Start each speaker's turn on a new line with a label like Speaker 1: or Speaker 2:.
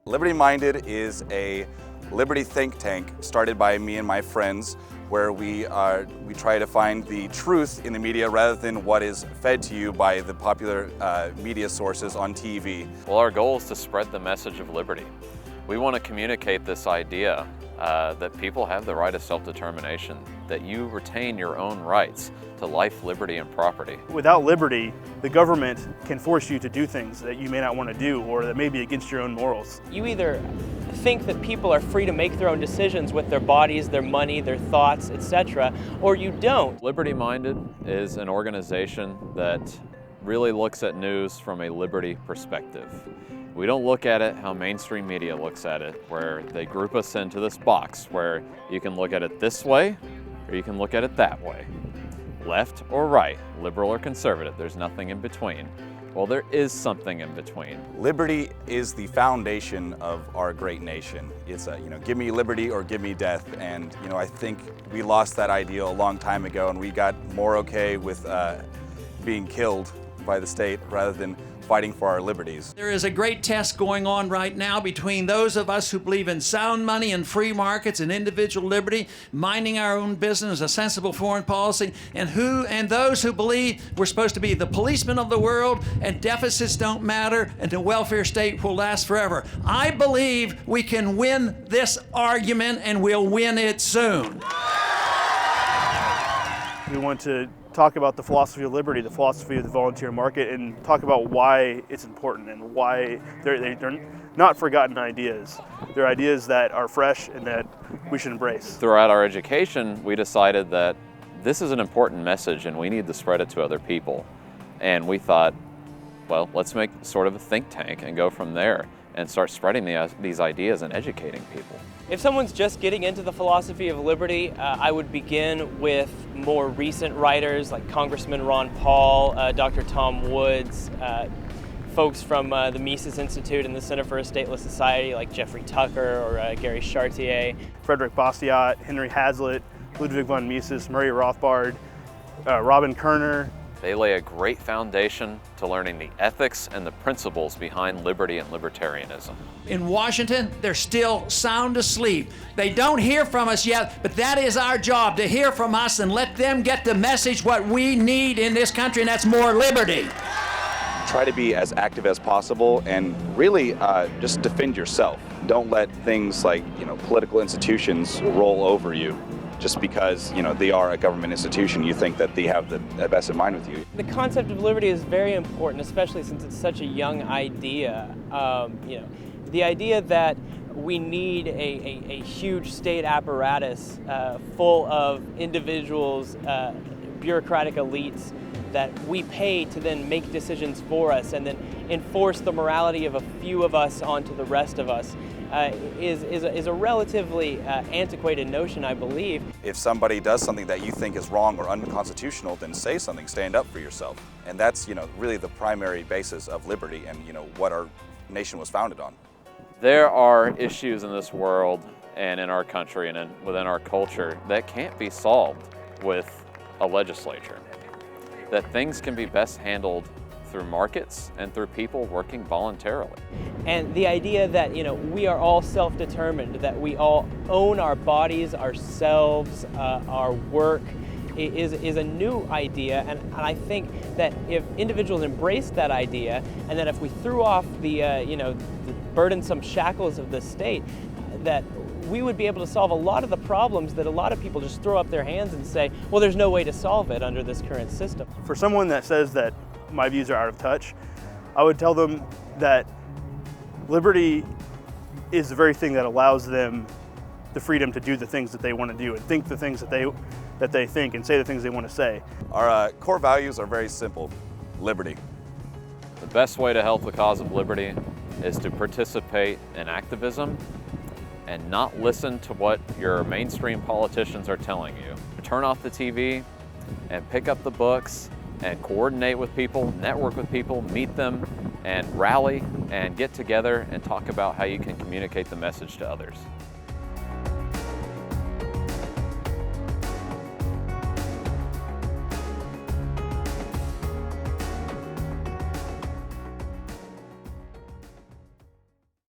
Speaker 1: Liberty Minded is a liberty think tank started by me and my friends, where we try to find the truth in the media rather than what is fed to you by the popular media sources on TV.
Speaker 2: Well, our goal is to spread the message of liberty. We want to communicate this idea that people have the right of self-determination, that you retain your own rights to life, liberty, and property.
Speaker 3: Without liberty, the government can force you to do things that you may not want to do or that may be against your own morals.
Speaker 4: You either think that people are free to make their own decisions with their bodies, their money, their thoughts, etc., or you don't.
Speaker 2: Liberty Minded is an organization that really looks at news from a liberty perspective. We don't look at it how mainstream media looks at it, where they group us into this box where you can look at it this way or you can look at it that way. Left or right, liberal or conservative, there's nothing in between. Well, there is something in between.
Speaker 1: Liberty is the foundation of our great nation. It's give me liberty or give me death. And I think we lost that ideal a long time ago, and we got more okay with being killed by the state rather than fighting for our liberties.
Speaker 5: There is a great test going on right now between those of us who believe in sound money and free markets and individual liberty, minding our own business, a sensible foreign policy, and those who believe we're supposed to be the policemen of the world and deficits don't matter and the welfare state will last forever. I believe we can win this argument and we'll win it soon.
Speaker 3: We want to talk about the philosophy of liberty, the philosophy of the volunteer market, and talk about why it's important and why they're not forgotten ideas. They're ideas that are fresh and that we should embrace.
Speaker 2: Throughout our education, we decided that this is an important message and we need to spread it to other people. And we thought, well, let's make sort of a think tank and go from there and start spreading these ideas and educating people.
Speaker 4: If someone's just getting into the philosophy of liberty, I would begin with more recent writers like Congressman Ron Paul, Dr. Tom Woods, folks from the Mises Institute and the Center for a Stateless Society like Jeffrey Tucker or Gary Chartier.
Speaker 3: Frederick Bastiat, Henry Hazlitt, Ludwig von Mises, Murray Rothbard, Robin Kerner.
Speaker 2: They lay a great foundation to learning the ethics and the principles behind liberty and libertarianism.
Speaker 5: In Washington, they're still sound asleep. They don't hear from us yet, but that is our job, to hear from us and let them get the message what we need in this country, and that's more liberty.
Speaker 1: Try to be as active as possible and really just defend yourself. Don't let things like political institutions roll over you. Just because they are a government institution, you think that they have the best in mind with you.
Speaker 4: The concept of liberty is very important, especially since it's such a young idea. The idea that we need a huge state apparatus full of individuals, bureaucratic elites that we pay to then make decisions for us and then enforce the morality of a few of us onto the rest of us. Is a relatively antiquated notion, I believe.
Speaker 1: If somebody does something that you think is wrong or unconstitutional, then say something, stand up for yourself. And that's, really the primary basis of liberty and, what our nation was founded on.
Speaker 2: There are issues in this world and in our country and within our culture that can't be solved with a legislature. That things can be best handled through markets and through people working voluntarily.
Speaker 4: And the idea that we are all self-determined, that we all own our bodies, ourselves, our work, is a new idea. And I think that if individuals embraced that idea, and that if we threw off the the burdensome shackles of the state, that we would be able to solve a lot of the problems that a lot of people just throw up their hands and say, well, there's no way to solve it under this current system.
Speaker 3: For someone that says that my views are out of touch, I would tell them that liberty is the very thing that allows them the freedom to do the things that they want to do and think the things that they think and say the things they want to say.
Speaker 1: Our core values are very simple. Liberty.
Speaker 2: The best way to help the cause of liberty is to participate in activism and not listen to what your mainstream politicians are telling you. Turn off the TV and pick up the books and coordinate with people, network with people, meet them, and rally and get together and talk about how you can communicate the message to others.